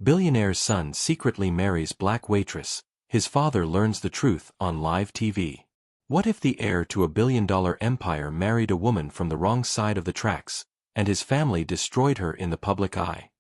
Billionaire's son secretly marries black waitress. His father learns the truth on live TV. What if the heir to a billion-dollar empire married a woman from the wrong side of the tracks, and his family destroyed her in the public eye?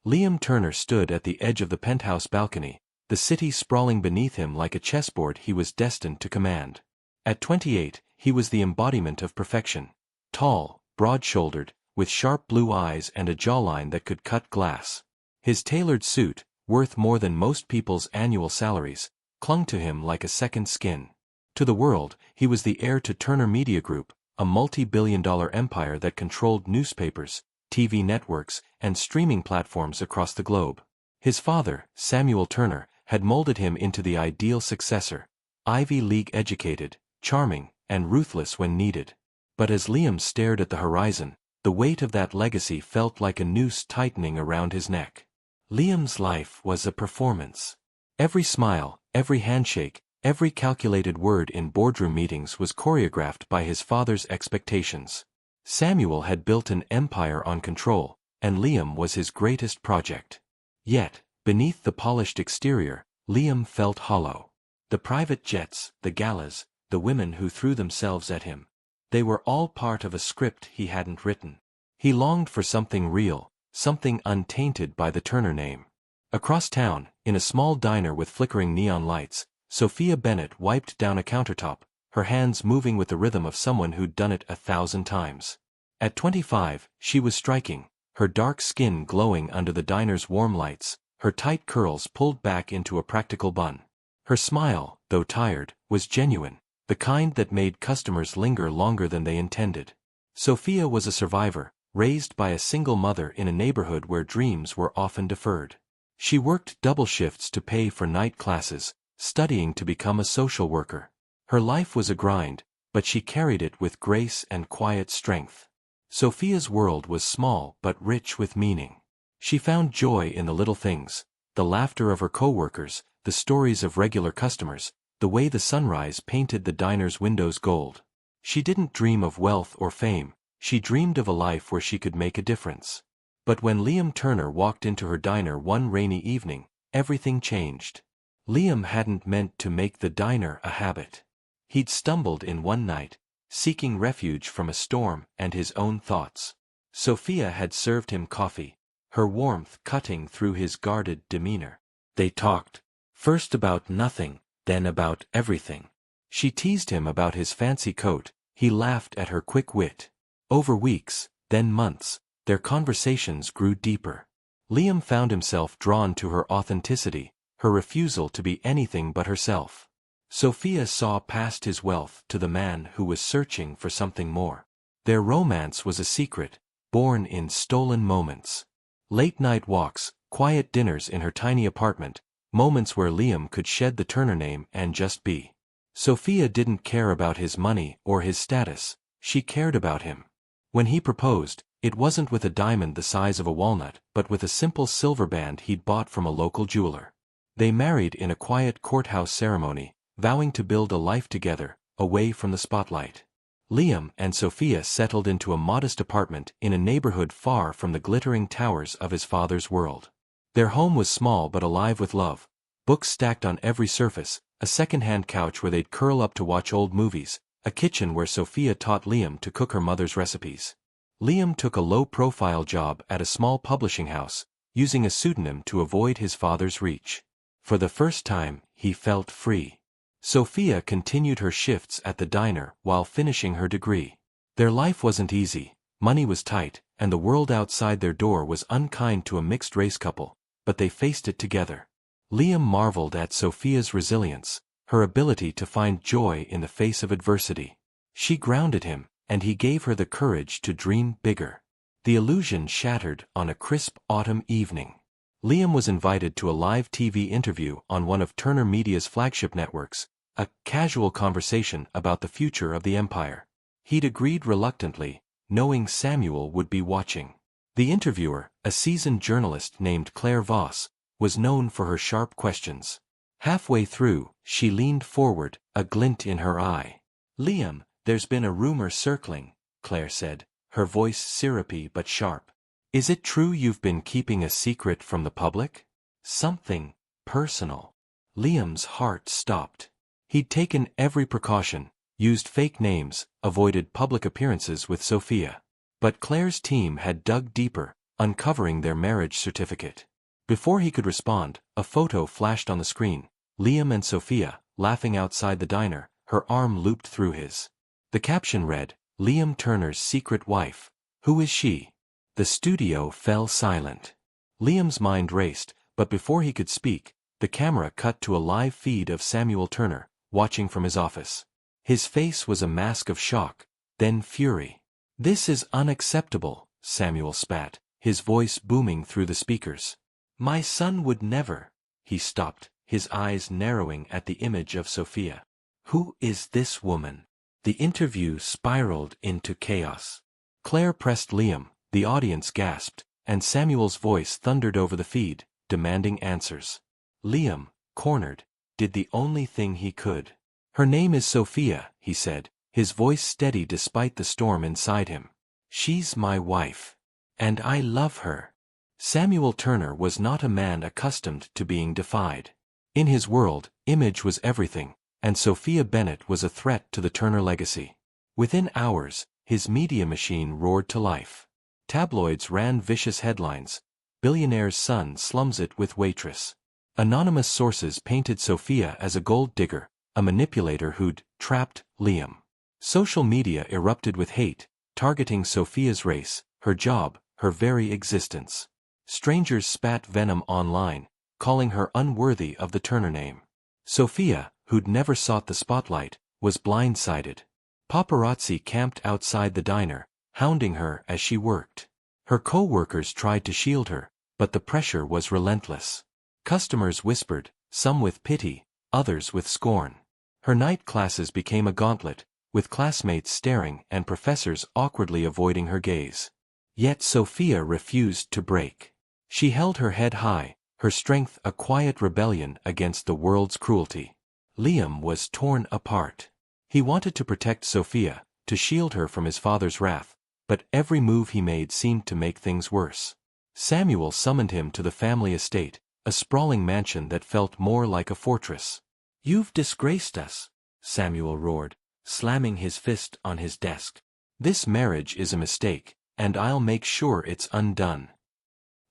Liam Turner stood at the edge of the penthouse balcony, the city sprawling beneath him like a chessboard he was destined to command. At 28, he was the embodiment of perfection. Tall, broad-shouldered, with sharp blue eyes and a jawline that could cut glass. His tailored suit, worth more than most people's annual salaries, clung to him like a second skin. To the world, he was the heir to Turner Media Group, a multi-billion-dollar empire that controlled newspapers, TV networks, and streaming platforms across the globe. His father, Samuel Turner, had molded him into the ideal successor, Ivy League educated, charming, and ruthless when needed. But as Liam stared at the horizon, the weight of that legacy felt like a noose tightening around his neck. Liam's life was a performance. Every smile, every handshake, every calculated word in boardroom meetings was choreographed by his father's expectations. Samuel had built an empire on control, and Liam was his greatest project. Yet, beneath the polished exterior, Liam felt hollow. The private jets, the galas, the women who threw themselves at him, they were all part of a script he hadn't written. He longed for something real, something untainted by the Turner name. Across town, in a small diner with flickering neon lights, Sophia Bennett wiped down a countertop, her hands moving with the rhythm of someone who'd done it 1,000 times. At 25, she was striking, her dark skin glowing under the diner's warm lights, her tight curls pulled back into a practical bun. Her smile, though tired, was genuine, the kind that made customers linger longer than they intended. Sophia was a survivor, raised by a single mother in a neighborhood where dreams were often deferred. She worked double shifts to pay for night classes, studying to become a social worker. Her life was a grind, but she carried it with grace and quiet strength. Sophia's world was small but rich with meaning. She found joy in the little things, the laughter of her co-workers, the stories of regular customers, the way the sunrise painted the diner's windows gold. She didn't dream of wealth or fame, she dreamed of a life where she could make a difference. But when Liam Turner walked into her diner one rainy evening, everything changed. Liam hadn't meant to make the diner a habit. He'd stumbled in one night, seeking refuge from a storm and his own thoughts. Sophia had served him coffee, her warmth cutting through his guarded demeanor. They talked, first about nothing, then about everything. She teased him about his fancy coat, he laughed at her quick wit. Over weeks, then months, their conversations grew deeper. Liam found himself drawn to her authenticity, her refusal to be anything but herself. Sophia saw past his wealth to the man who was searching for something more. Their romance was a secret, born in stolen moments. Late-night walks, quiet dinners in her tiny apartment, moments where Liam could shed the Turner name and just be. Sophia didn't care about his money or his status, she cared about him. When he proposed, it wasn't with a diamond the size of a walnut, but with a simple silver band he'd bought from a local jeweler. They married in a quiet courthouse ceremony, vowing to build a life together, away from the spotlight. Liam and Sophia settled into a modest apartment in a neighborhood far from the glittering towers of his father's world. Their home was small but alive with love, books stacked on every surface, a second-hand couch where they'd curl up to watch old movies, a kitchen where Sophia taught Liam to cook her mother's recipes. Liam took a low-profile job at a small publishing house, using a pseudonym to avoid his father's reach. For the first time, he felt free. Sophia continued her shifts at the diner while finishing her degree. Their life wasn't easy, money was tight, and the world outside their door was unkind to a mixed-race couple, but they faced it together. Liam marveled at Sophia's resilience, her ability to find joy in the face of adversity. She grounded him, and he gave her the courage to dream bigger. The illusion shattered on a crisp autumn evening. Liam was invited to a live TV interview on one of Turner Media's flagship networks, a casual conversation about the future of the empire. He'd agreed reluctantly, knowing Samuel would be watching. The interviewer, a seasoned journalist named Claire Voss, was known for her sharp questions. Halfway through, she leaned forward, a glint in her eye. "Liam, there's been a rumor circling," Claire said, her voice syrupy but sharp. Is it true you've been keeping a secret from the public? Something personal. Liam's heart stopped. He'd taken every precaution, used fake names, avoided public appearances with Sophia. But Claire's team had dug deeper, uncovering their marriage certificate. Before he could respond, a photo flashed on the screen. Liam and Sophia, laughing outside the diner, her arm looped through his. The caption read, "Liam Turner's secret wife. Who is she?" The studio fell silent. Liam's mind raced, but before he could speak, the camera cut to a live feed of Samuel Turner, watching from his office. His face was a mask of shock, then fury. "This is unacceptable," Samuel spat, his voice booming through the speakers. "My son would never." He stopped, his eyes narrowing at the image of Sophia. "Who is this woman?" The interview spiraled into chaos. Claire pressed Liam, the audience gasped, and Samuel's voice thundered over the feed, demanding answers. Liam, cornered, did the only thing he could. "Her name is Sophia," he said, his voice steady despite the storm inside him. "She's my wife. And I love her." Samuel Turner was not a man accustomed to being defied. In his world, image was everything, and Sophia Bennett was a threat to the Turner legacy. Within hours, his media machine roared to life. Tabloids ran vicious headlines. "Billionaire's son slums it with Waitress." Anonymous sources painted Sophia as a gold digger, a manipulator who'd trapped Liam. Social media erupted with hate, targeting Sophia's race, her job, her very existence. Strangers spat venom online, calling her unworthy of the Turner name. Sophia, who'd never sought the spotlight, was blindsided. Paparazzi camped outside the diner, hounding her as she worked. Her co-workers tried to shield her, but the pressure was relentless. Customers whispered, some with pity, others with scorn. Her night classes became a gauntlet, with classmates staring and professors awkwardly avoiding her gaze. Yet Sophia refused to break. She held her head high, her strength a quiet rebellion against the world's cruelty. Liam was torn apart. He wanted to protect Sophia, to shield her from his father's wrath, but every move he made seemed to make things worse. Samuel summoned him to the family estate, a sprawling mansion that felt more like a fortress. "You've disgraced us," Samuel roared, slamming his fist on his desk. "This marriage is a mistake, and I'll make sure it's undone."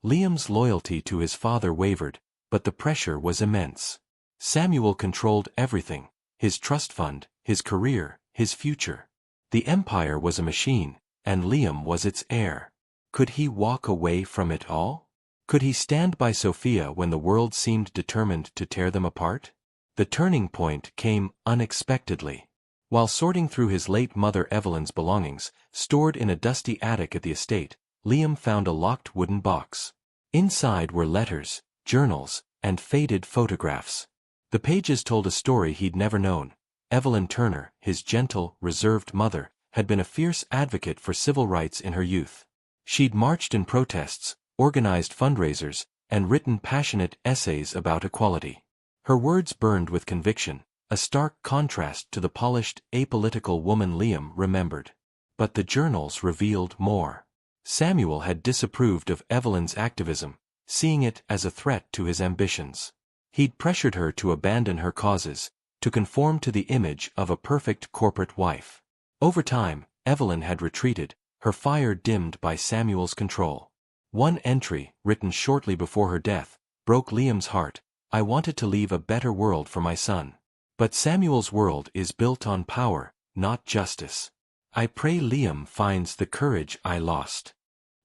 Liam's loyalty to his father wavered, but the pressure was immense. Samuel controlled everything, his trust fund, his career, his future. The empire was a machine, and Liam was its heir. Could he walk away from it all? Could he stand by Sophia when the world seemed determined to tear them apart? The turning point came unexpectedly. While sorting through his late mother Evelyn's belongings, stored in a dusty attic at the estate, Liam found a locked wooden box. Inside were letters, journals, and faded photographs. The pages told a story he'd never known. Evelyn Turner, his gentle, reserved mother, had been a fierce advocate for civil rights in her youth. She'd marched in protests, organized fundraisers, and written passionate essays about equality. Her words burned with conviction, a stark contrast to the polished, apolitical woman Liam remembered. But the journals revealed more. Samuel had disapproved of Evelyn's activism, seeing it as a threat to his ambitions. He'd pressured her to abandon her causes, to conform to the image of a perfect corporate wife. Over time, Evelyn had retreated, her fire dimmed by Samuel's control. One entry, written shortly before her death, broke Liam's heart. "I wanted to leave a better world for my son. But Samuel's world is built on power, not justice. I pray Liam finds the courage I lost."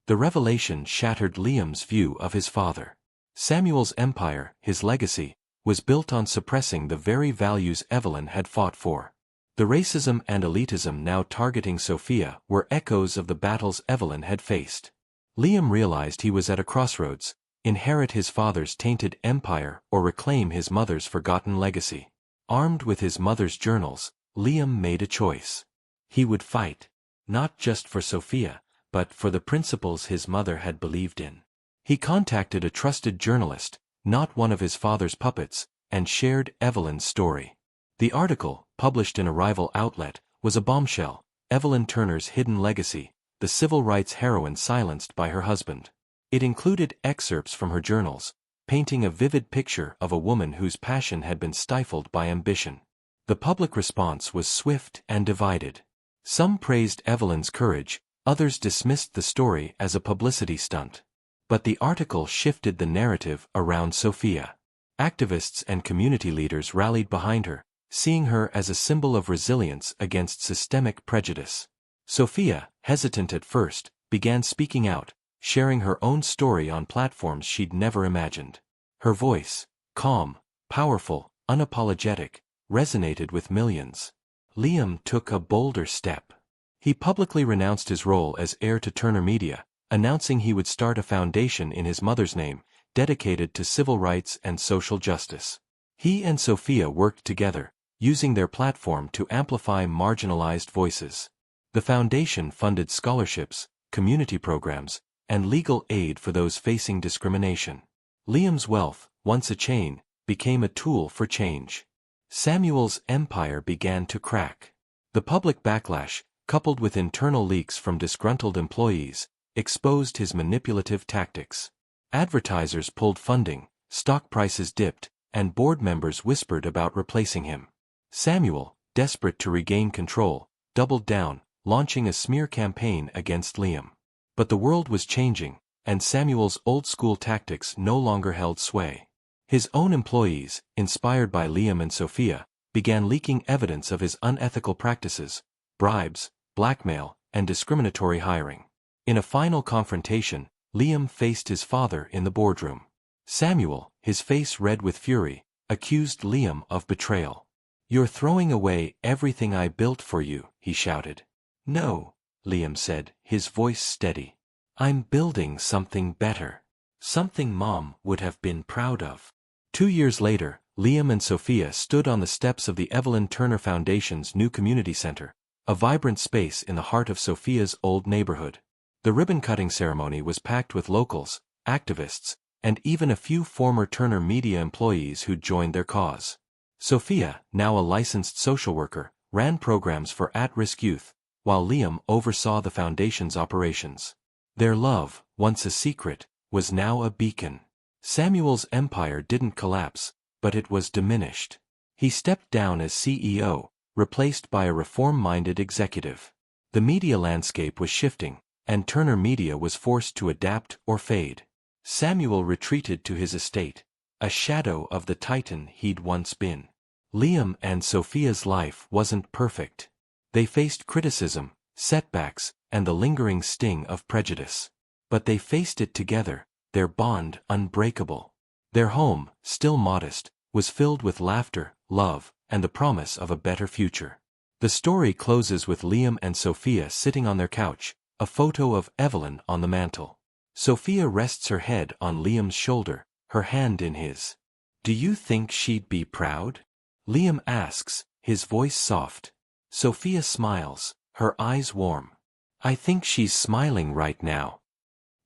The revelation shattered Liam's view of his father. Samuel's empire, his legacy, was built on suppressing the very values Evelyn had fought for. The racism and elitism now targeting Sophia were echoes of the battles Evelyn had faced. Liam realized he was at a crossroads: inherit his father's tainted empire or reclaim his mother's forgotten legacy. Armed with his mother's journals, Liam made a choice. He would fight, not just for Sophia, but for the principles his mother had believed in. He contacted a trusted journalist, not one of his father's puppets, and shared Evelyn's story. The article, published in a rival outlet, was a bombshell: Evelyn Turner's hidden legacy, the the civil rights heroine silenced by her husband. It included excerpts from her journals, painting a vivid picture of a woman whose passion had been stifled by ambition. The public response was swift and divided. Some praised Evelyn's courage, others dismissed the story as a publicity stunt. But the article shifted the narrative around Sophia. Activists and community leaders rallied behind her, seeing her as a symbol of resilience against systemic prejudice. Sophia, hesitant at first, began speaking out, sharing her own story on platforms she'd never imagined. Her voice, calm, powerful, unapologetic, resonated with millions. Liam took a bolder step. He publicly renounced his role as heir to Turner Media, announcing he would start a foundation in his mother's name, dedicated to civil rights and social justice. He and Sophia worked together, using their platform to amplify marginalized voices. The foundation funded scholarships, community programs, and legal aid for those facing discrimination. Liam's wealth, once a chain, became a tool for change. Samuel's empire began to crack. The public backlash, coupled with internal leaks from disgruntled employees, exposed his manipulative tactics. Advertisers pulled funding, stock prices dipped, and board members whispered about replacing him. Samuel, desperate to regain control, doubled down, launching a smear campaign against Liam. But the world was changing, and Samuel's old-school tactics no longer held sway. His own employees, inspired by Liam and Sophia, began leaking evidence of his unethical practices, bribes, blackmail, and discriminatory hiring. In a final confrontation, Liam faced his father in the boardroom. Samuel, his face red with fury, accused Liam of betrayal. "You're throwing away everything I built for you," he shouted. "No," Liam said, his voice steady. "I'm building something better. Something Mom would have been proud of." 2 years later, Liam and Sophia stood on the steps of the Evelyn Turner Foundation's new community center, a vibrant space in the heart of Sophia's old neighborhood. The ribbon-cutting ceremony was packed with locals, activists, and even a few former Turner Media employees who'd joined their cause. Sophia, now a licensed social worker, ran programs for at-risk youth, while Liam oversaw the foundation's operations. Their love, once a secret, was now a beacon. Samuel's empire didn't collapse, but it was diminished. He stepped down as CEO, replaced by a reform-minded executive. The media landscape was shifting, and Turner Media was forced to adapt or fade. Samuel retreated to his estate, a shadow of the titan he'd once been. Liam and Sophia's life wasn't perfect. They faced criticism, setbacks, and the lingering sting of prejudice. But they faced it together, their bond unbreakable. Their home, still modest, was filled with laughter, love, and the promise of a better future. The story closes with Liam and Sophia sitting on their couch, a photo of Evelyn on the mantel. Sophia rests her head on Liam's shoulder, her hand in his. "Do you think she'd be proud?" Liam asks, his voice soft. Sophia smiles, her eyes warm. "I think she's smiling right now."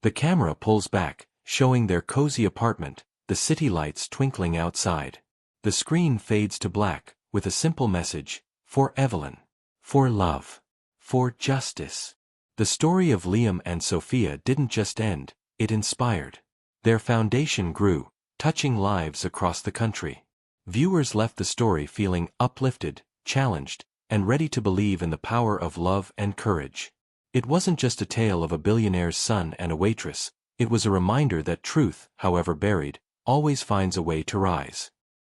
The camera pulls back, showing their cozy apartment, the city lights twinkling outside. The screen fades to black, with a simple message: for Evelyn. For love. For justice. The story of Liam and Sophia didn't just end, it inspired. Their foundation grew, touching lives across the country. Viewers left the story feeling uplifted, challenged, and ready to believe in the power of love and courage. It wasn't just a tale of a billionaire's son and a waitress, it was a reminder that truth, however buried, always finds a way to rise.